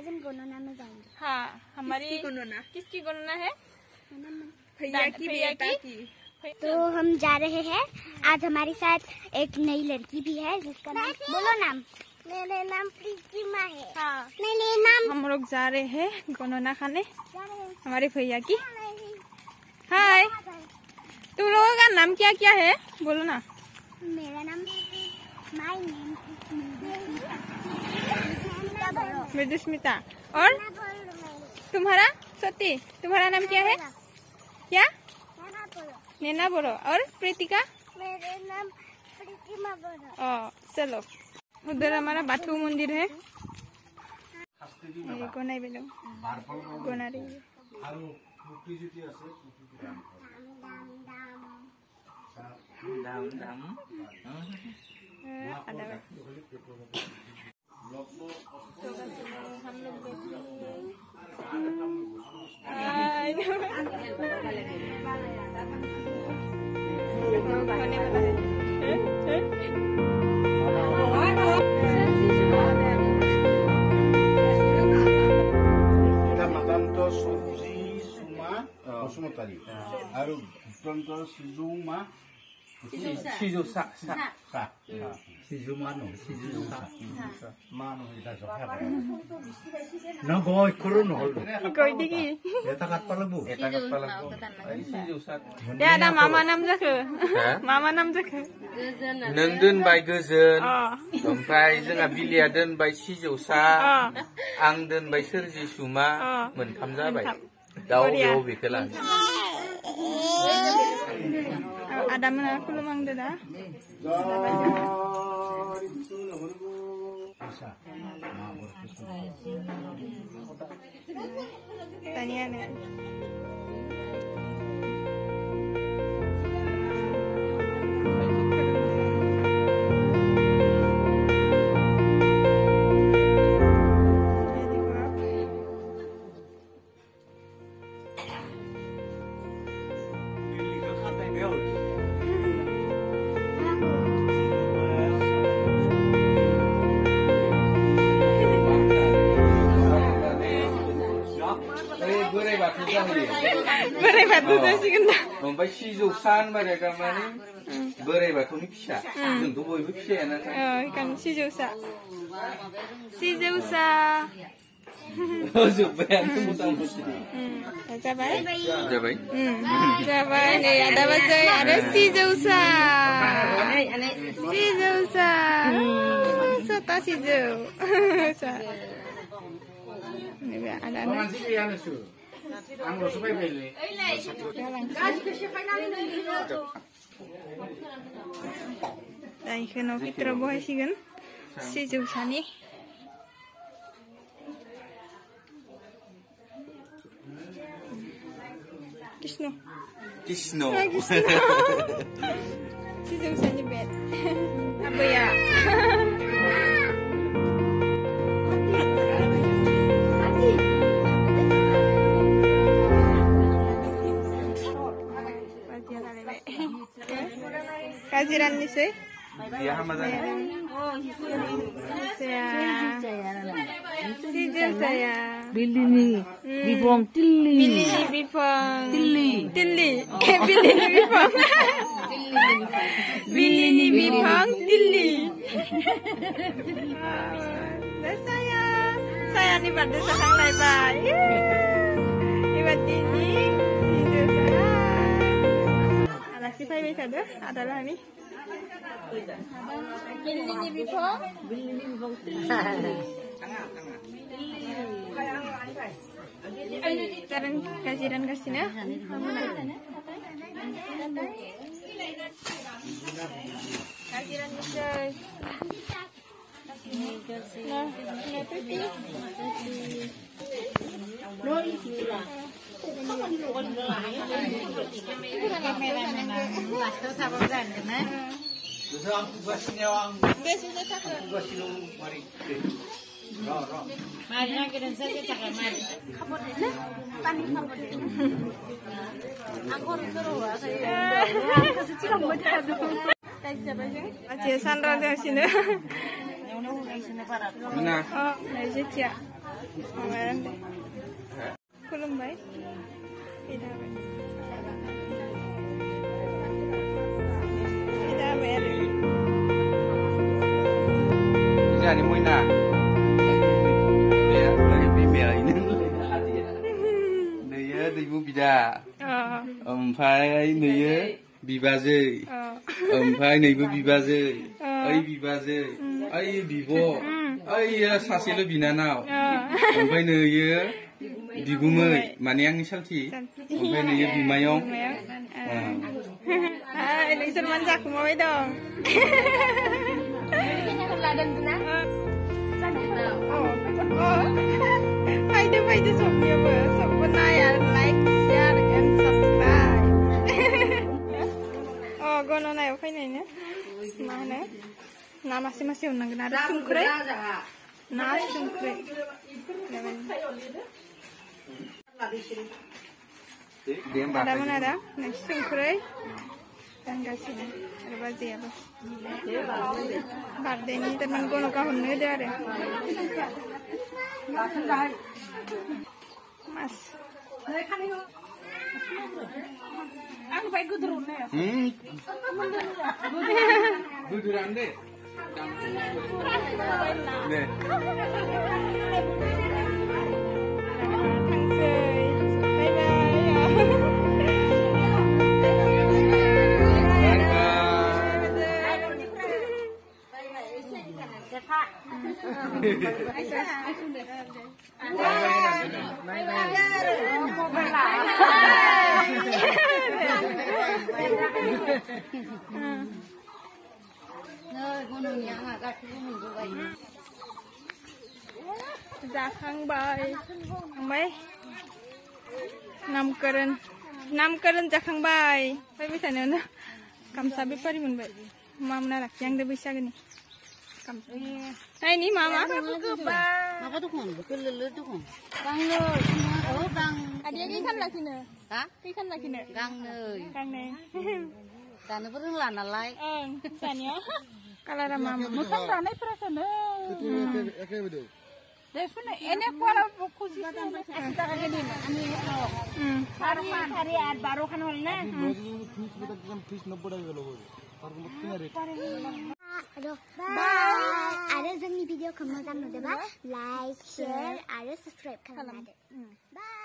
आज हम गणना में जाएंगे। हाँ, हमारी किसकी गणना है? भैया की। तो हम जा रहे हैं। आज हमारे साथ एक नई लड़की भी है जिसका नाम बोलो नाम। मेरा नाम प्रीतिमा है। हाँ, मेरा नाम। हम लोग जा रहे हैं गणना खाने हमारे भैया की। हाय, तुम लोगों का नाम क्या क्या है बोलो ना। मेरा नाम मृदुस्मिता। और तुम्हारा? सती, तुम्हारा नाम क्या है? क्या? नैना बोरो। और प्रीतिका? मेरा नाम प्रीतिमा बोरो। चलो, उधर हमारा बाथू मंदिर है। गोनाई बेलो गोना रही है। हम लोग ada mama nam jago. Mama nam jago. Nendun by Guzan, oमफ्राय जोंहा बिलिया दोनबाय सिजौसा, आं दोनबाय सोरजि सुमा, मोनथाम जाबाय। दाउ बेखौ लाङो। Ada mana kulumang dah? Tanya ni. Berai batu tu sih kan? Oमफ्राय सिजौसा होनबाय थारमाने बोराइ बाथौनि फिसा। जोंथ' बयबो फिसायानो। Kan सिजौसा. Siजौसा. जोब्बायानो मथा-मथि। Jabai? जाबाय? Jabai nih, ada bajai, ada siजौसा. Siजौसा. Sota sijau. Ini ada nih. Dan ikan kita buat sih kan, siजौसा nih. Kisno. siजौसा nih bed. Apa ya? Kajiran ni sih? Iya, Hamadan. Siजौसा ya. Bilini, bipong tilli. Bilini bipong. Tilli. Tilli. Bilini bipong. Bilini bipong tilli. Saya ni pada sekarang lagi bay. Ibat ini siजौसा. Anak si Pai bisa dah, adalah ni. Bilini bipong. Bilini bipong tilli. Sekarang kasiran kasihnya. Kasiran misal. Nah, peti. Mari nak kita saja cakap mari. Aku suruh saya. Suci kamu dah tu. Aje Sandra di sini. Mana? Oh, dari Jia. खुलुमबाय फैजाबाय आरो Ini Moina. Naya ibu bida. Omphay naya bibaje. Omphay naibu bibaje. Ai bibaje. Ai bibo. Ai ya saselo binanaw. Omphay naya bigumai. Mane angni salti. Omphay naya bimayong. Election manjak mau dong. Faidu सबनिया बो सबको नाया like share and subscribe गनो नायाव फैनायनो मा होनो ना मासे मासे उननांगोन आरो संख्रै ना संख्रै ada mana ada nah संख्रै गासिनो आरो बाजियाबो बार्डेनि तेमन गनका हरनो होदो आरो Mas. Aku baik guduran ya. Guduran deh. Nih. Bye जाखांबाय नामकरण जाखांबाय फैबाय थानायावनो गामसा बेफारि मोनबाय मा मोना लाखि आंदो बैसागोनि गामसा नायनि मा माबा दखन गोललो दखन गांनो गां आदिया खैखान लाखिनो हा खैखान लाखिनो गांनै जानोबो रोंला नालाय ओं जानिया कालारा मा मोखां रानायफोरासोनो देखुन एने परा खुसि सारि 8-12 खान हल ना आरो जोंनि भिडिअखौ मोजां नुदोंबा लाइक शेयर आरो सब्सक्राइब खालामदो बाय